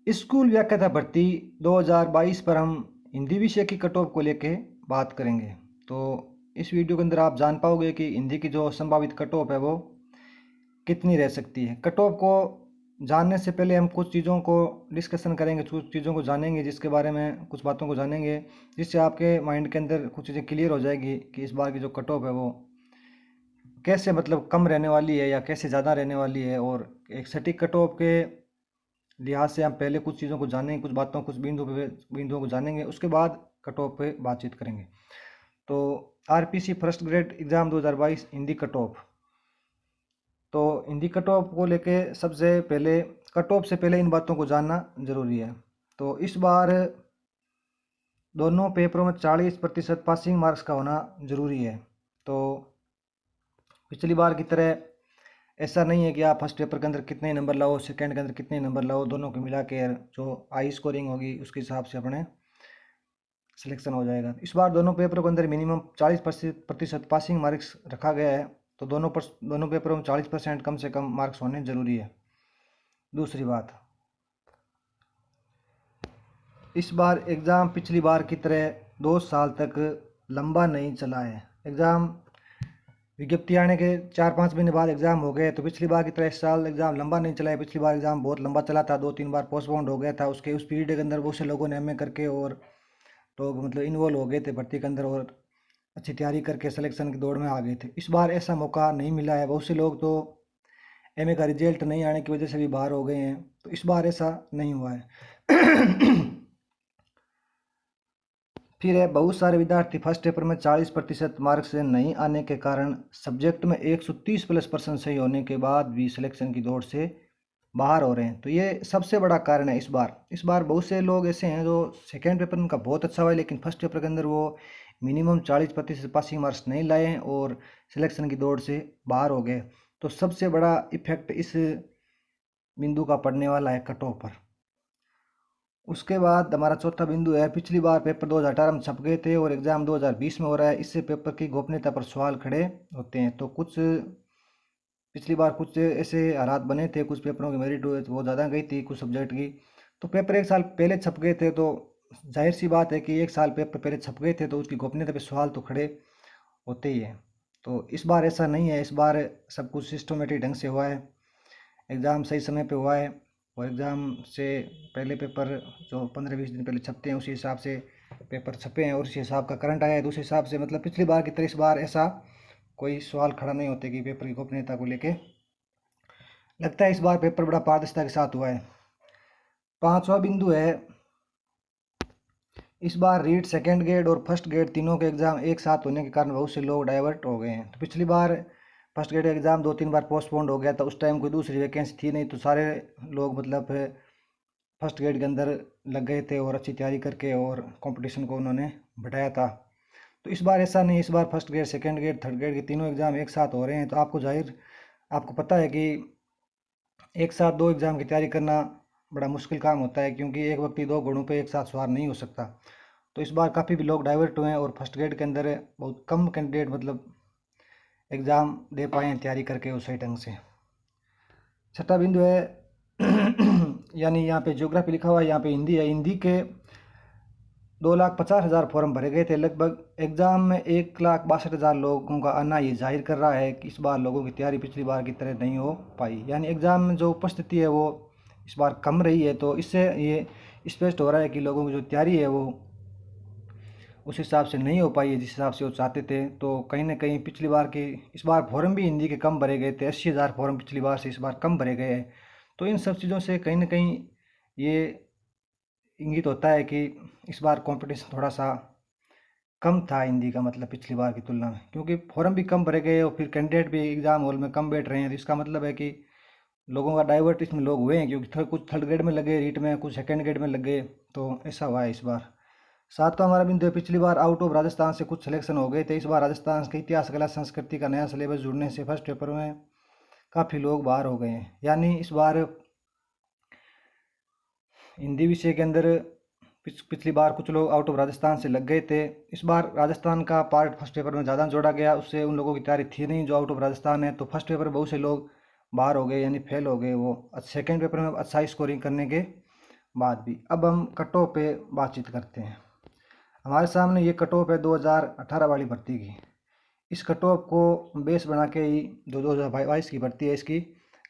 School व्याख्याता भर्ती 2022 पर हम हिंदी विषय की कट ऑफ को लेके बात करेंगे। तो इस वीडियो के अंदर आप जान पाओगे कि हिंदी की जो संभावित कट ऑफ है वो कितनी रह सकती है। कट ऑफ को जानने से पहले हम कुछ चीज़ों को डिस्कशन करेंगे, कुछ चीज़ों को जानेंगे, जिसके बारे में कुछ बातों को जानेंगे, जिससे आपके माइंड के अंदर कुछ चीज़ें क्लियर हो जाएगी कि इस बार की जो कट ऑफ है वो कैसे मतलब कम रहने वाली है या कैसे ज़्यादा रहने वाली है। और एक सटीक कट ऑफ के लिहाज से हम पहले कुछ चीज़ों को जानेंगे, कुछ बातों कुछ बिंदुओं को जानेंगे, उसके बाद कट ऑफ पे बातचीत करेंगे। तो RPC first grade exam 2022 Hindi cut off. तो हिंदी कट ऑफ को लेके सबसे पहले कट ऑफ से पहले इन बातों को जानना ज़रूरी है। तो इस बार दोनों पेपरों में 40% पासिंग मार्क्स का होना ज़रूरी है। तो पिछली बार की तरह ऐसा नहीं है कि आप फर्स्ट पेपर के अंदर कितने नंबर लाओ, सेकंड के अंदर कितने नंबर लाओ, दोनों को मिला के जो हाई स्कोरिंग होगी उसके हिसाब से अपने सिलेक्शन हो जाएगा। इस बार दोनों पेपरों के अंदर मिनिमम 40% पासिंग मार्क्स रखा गया है। तो दोनों पेपरों में 40% कम से कम मार्क्स होने ज़रूरी है। दूसरी बात, इस बार एग्ज़ाम पिछली बार की तरह 2 साल तक लंबा नहीं चला है। एग्ज़ाम विज्ञप्ति आने के 4-5 महीने बाद एग्ज़ाम हो गए। तो पिछली बार की तरह इस साल एग्ज़ाम लंबा नहीं चला है। पिछली बार एग्ज़ाम बहुत लंबा चला था, 2-3 बार पोस्टपोन्ड हो गया था। उस पीरियड के अंदर बहुत से लोगों ने एमए करके और तो मतलब इन्वॉल्व हो गए थे भर्ती के अंदर और अच्छी तैयारी करके सिलेक्शन की दौड़ में आ गए थे। इस बार ऐसा मौका नहीं मिला है। बहुत से लोग तो एमए का रिजल्ट नहीं आने की वजह से भी बाहर हो गए हैं। तो इस बार ऐसा नहीं हुआ है। फिर है, बहुत सारे विद्यार्थी फर्स्ट पेपर में 40% मार्क्स से नहीं आने के कारण सब्जेक्ट में 130+ % सही होने के बाद भी सिलेक्शन की दौड़ से बाहर हो रहे हैं। तो ये सबसे बड़ा कारण है। इस बार बहुत से लोग ऐसे हैं जो सेकेंड पेपर उनका बहुत अच्छा हुआ है, लेकिन फर्स्ट पेपर के अंदर वो मिनिमम 40% पासिंग मार्क्स नहीं लाए हैं और सिलेक्शन की दौड़ से बाहर हो गए। तो सबसे बड़ा इफेक्ट इस बिंदु का पड़ने वाला है कट ऑफ पर। उसके बाद हमारा चौथा बिंदु है, पिछली बार पेपर 2018 में छप गए थे और एग्ज़ाम 2020 में हो रहा है। इससे पेपर की गोपनीयता पर सवाल खड़े होते हैं। तो पिछली बार कुछ ऐसे हालात बने थे, कुछ पेपरों की मेरिट बहुत ज़्यादा गई थी कुछ सब्जेक्ट की। तो पेपर एक साल पहले छप गए थे, तो जाहिर सी बात है कि एक साल पेपर पहले छप गए थे तो उसकी गोपनीयता पर सवाल तो खड़े होते ही हैं। तो इस बार ऐसा नहीं है। इस बार सब कुछ सिस्टमेटिक ढंग से हुआ है, एग्ज़ाम सही समय पे हुआ है और एग्ज़ाम से पहले पेपर जो 15-20 दिन पहले छपते हैं उसी हिसाब से पेपर छपे हैं और उसी हिसाब का करंट आया है। दूसरे हिसाब से मतलब पिछली बार की तरह इस बार ऐसा कोई सवाल खड़ा नहीं होते कि पेपर की गोपनीयता को लेके। लगता है इस बार पेपर बड़ा पारदर्शिता के साथ हुआ है। पांचवा बिंदु है, इस बार रीट सेकेंड ग्रेड और फर्स्ट ग्रेड तीनों के एग्ज़ाम एक साथ होने के कारण बहुत से लोग डाइवर्ट हो गए हैं। तो पिछली बार फर्स्ट ग्रेड एग्ज़ाम 2-3 बार पोस्टपोन्ड हो गया था, उस टाइम कोई दूसरी वैकेंसी थी नहीं, तो सारे लोग मतलब फर्स्ट ग्रेड के अंदर लग गए थे और अच्छी तैयारी करके और कंपटीशन को उन्होंने बढ़ाया था। तो इस बार ऐसा नहीं। इस बार first grade second grade third grade के तीनों एग्ज़ाम एक साथ हो रहे हैं। तो आपको पता है कि एक साथ दो एग्ज़ाम की तैयारी करना बड़ा मुश्किल काम होता है, क्योंकि एक व्यक्ति दो घोड़ों पे एक साथ सवार नहीं हो सकता। तो इस बार काफ़ी भी लोग डाइवर्ट हुए हैं और फर्स्ट ग्रेड के अंदर बहुत कम कैंडिडेट मतलब एग्ज़ाम दे पाए हैं तैयारी करके उस सही ढंग से। छठा बिंदु है, यानी यहाँ पे ज्योग्राफी लिखा हुआ है, यहाँ पे हिंदी है। हिंदी के 2,50,000 फॉर्म भरे गए थे। लगभग एग्ज़ाम में 1,62,000 लोगों का आना ये जाहिर कर रहा है कि इस बार लोगों की तैयारी पिछली बार की तरह नहीं हो पाई, यानी एग्ज़ाम में जो उपस्थिति है वो इस बार कम रही है। तो इससे ये स्पष्ट हो रहा है कि लोगों की जो तैयारी है वो उस हिसाब से नहीं हो पाई है जिस हिसाब से वो चाहते थे। तो कहीं ना कहीं पिछली बार की इस बार फॉर्म भी हिंदी के कम भरे गए थे, 80,000 फॉर्म पिछली बार से इस बार कम भरे गए हैं। तो इन सब चीज़ों से कहीं ना कहीं ये इंगित होता है कि इस बार कंपटीशन थोड़ा सा कम था हिंदी का, मतलब पिछली बार की तुलना में, क्योंकि फॉर्म भी कम भरे गए और फिर कैंडिडेट भी एग्ज़ाम हॉल में कम बैठ रहे हैं। तो इसका मतलब है कि लोगों का डाइवर्ट इसमें लोग हुए हैं, क्योंकि कुछ थर्ड ग्रेड में लगे रीट में, कुछ सेकेंड ग्रेड में लगे। तो ऐसा हुआ है इस बार। सातवां हमारा बिंदु है, पिछली बार आउट ऑफ राजस्थान से कुछ सिलेक्शन हो गए थे। इस बार राजस्थान के इतिहास कला संस्कृति का नया सिलेबस जुड़ने से फर्स्ट पेपर में काफ़ी लोग बाहर हो गए हैं। यानी इस बार हिंदी विषय के अंदर पिछली बार कुछ लोग आउट ऑफ राजस्थान से लग गए थे। इस बार राजस्थान का पार्ट फर्स्ट पेपर में ज़्यादा जोड़ा गया, उससे उन लोगों की तैयारी थी नहीं जो आउट ऑफ राजस्थान है। तो फर्स्ट पेपर में बहुत से लोग बाहर हो गए, यानी फेल हो गए। वो सेकेंड पेपर में अच्छा स्कोरिंग करने के बाद भी। अब हम कट ऑफ पे बातचीत करते हैं। हमारे सामने ये कट ऑफ है 2018 वाली भर्ती की। इस कट ऑफ को बेस बना के ही जो 2022 की भर्ती है इसकी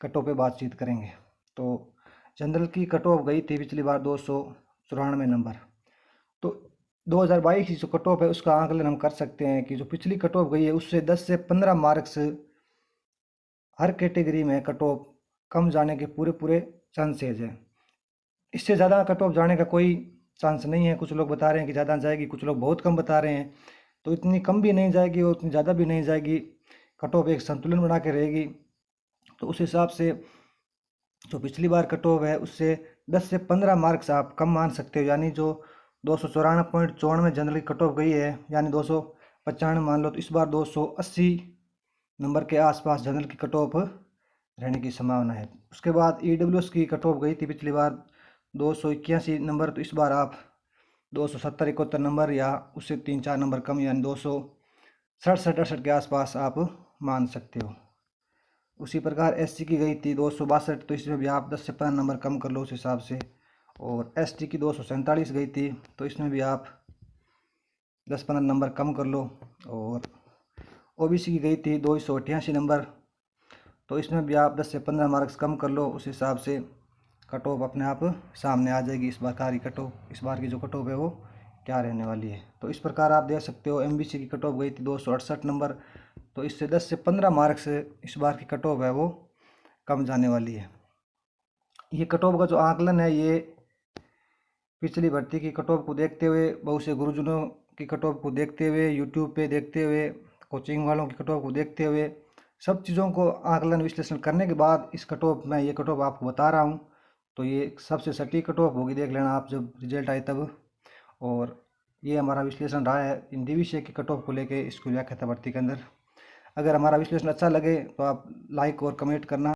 कट ऑफ पे बातचीत करेंगे। तो जनरल की कट ऑफ गई थी पिछली बार 294 नंबर। तो 2022 की जो कट ऑफ है उसका आकलन हम कर सकते हैं कि जो पिछली कट ऑफ गई है उससे 10 से 15 मार्क्स हर कैटेगरी में कट ऑफ कम जाने के पूरे पूरे चांसेज हैं। इससे ज़्यादा कट ऑफ जाने का कोई चांस नहीं है। कुछ लोग बता रहे हैं कि ज़्यादा जाएगी, कुछ लोग बहुत कम बता रहे हैं। तो इतनी कम भी नहीं जाएगी और उतनी ज़्यादा भी नहीं जाएगी, कट ऑफ एक संतुलन बना के रहेगी। तो उस हिसाब से जो पिछली बार कट ऑफ है उससे 10 से 15 मार्क्स आप कम मान सकते हो। यानी जो 294.94 जनरल की कट ऑफ गई है यानी 295 मान लो, तो इस बार 280 नंबर के आसपास जनरल की कट ऑफ रहने की संभावना है। उसके बाद EWS की कट ऑफ गई थी पिछली बार 281 नंबर, तो इस बार आप 270-71 नंबर या उससे 3-4 नंबर कम यानी 267-68 के आसपास आप मान सकते हो। उसी प्रकार SC की गई थी 262, तो इसमें भी आप 10 से 15 नंबर कम कर लो उस हिसाब से। और ST की 247 गई थी, तो इसमें भी आप 10-15 नंबर कम कर लो। और OBC की गई थी 288 नंबर, तो इसमें भी आप 10 से 15 मार्क्स कम कर लो। उस हिसाब से कट ऑफ अपने आप सामने आ जाएगी। इस बार की कट ऑफ, इस बार की जो कट ऑफ है वो क्या रहने वाली है। तो इस प्रकार आप देख सकते हो MBC की कट ऑफ गई थी 268 नंबर, तो इससे 10 से 15 मार्क्स इस बार की कट ऑफ है वो कम जाने वाली है। ये कट ऑफ का जो आकलन है ये पिछली भर्ती की कट ऑफ को देखते हुए, बहुत से गुरुजनों की कट ऑफ को देखते हुए, यूट्यूब पे देखते हुए, कोचिंग वालों की कट ऑफ को देखते हुए, सब चीज़ों को आकलन विश्लेषण करने के बाद इस कट ऑफ में ये कट ऑफ आपको बता रहा हूँ। तो ये सबसे सटीक कट ऑफ होगी, देख लेना आप जब रिजल्ट आए तब। और ये हमारा विश्लेषण रहा है हिंदी विषय की कट ऑफ को लेके स्कूल व्याख्याता भर्ती के अंदर। अगर हमारा विश्लेषण अच्छा लगे तो आप लाइक और कमेंट करना।